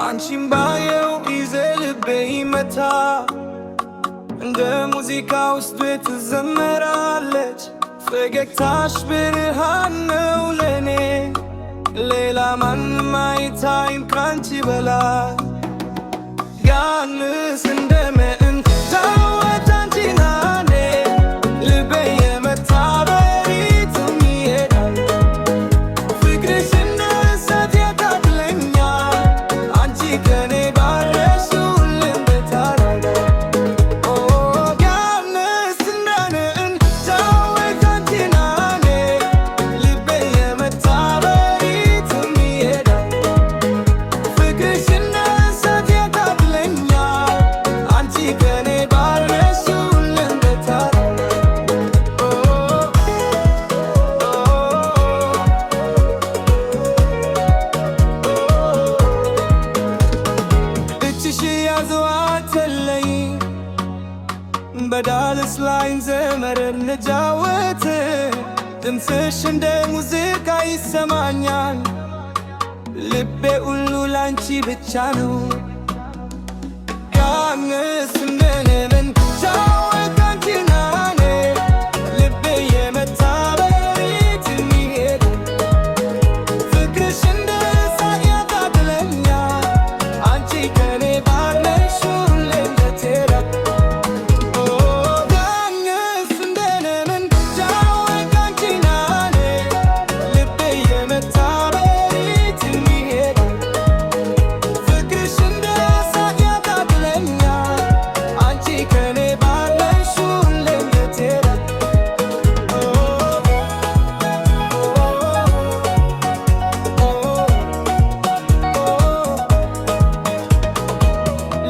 አንቺን ባየው ይዘልቤ ይመታ እንደ ሙዚቃ ውስጥ ትዘመራለች። ፈገግታሽ ብርሃን ነው ለኔ ሌላ ማንም አይታይም ካንቺ በላይ ያንስ እንደምን ዳወት አንቺና እኔ ልቤ የመታ በሪትም ይሄዳል ፍቅርሽ እንደ እሳት ያቃጥለኛል አንቺ ከኔ ባለሽ ሁሌም በታላለ ያንስ እንደምን ዳወት አንቺና እኔ ልቤ የመታ በሪትም ይሄዳል ፍቅርሽ እንደ እሳት ያቃጥለኛል አንቺ ከኔ ባለሽ ሁሌም በታላለ እጅሽ ያዘው አትለይ በዳልስ ላይ እንዘምር እንጫወት ድምፅሽ እንደ ሙዚቃ ይሰማኛል ልቤ ሁሉ ላንቺ ብቻ ነው ያንስ እንደምን ጫወት አንቺና እኔ ልቤ የመታ በሪትም ይሄዳል ፍቅርሽ እንደ እሳት ያቃጥለኛል አንቺ ከኔ ባለሽ ሁሌም በትሄዳል ያንስ እንደምን ጫወት አንቺና እኔ ልቤ የመታ በሪትም ይሄዳል ፍቅርሽ እንደ እሳት ያቃጥለኛል አንቺ ከኔ ባለሽ ሁሌም በትሄዳል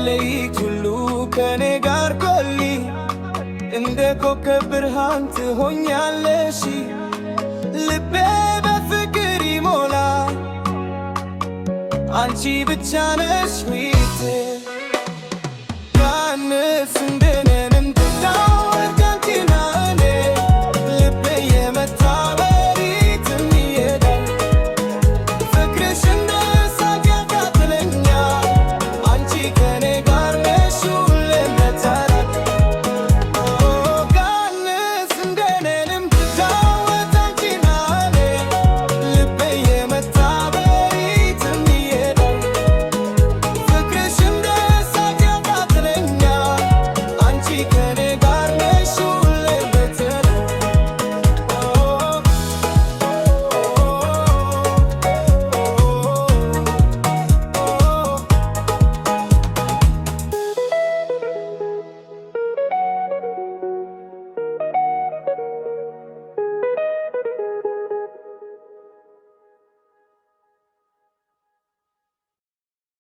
ሌሊት ሁሉ ከኔ ጋር ቆይ እንደ ኮከብ ብርሃን ትሆኛለሽ ልቤ በፍቅር ይሞላል አንቺ ብቻ ነሽ ሕይወቴ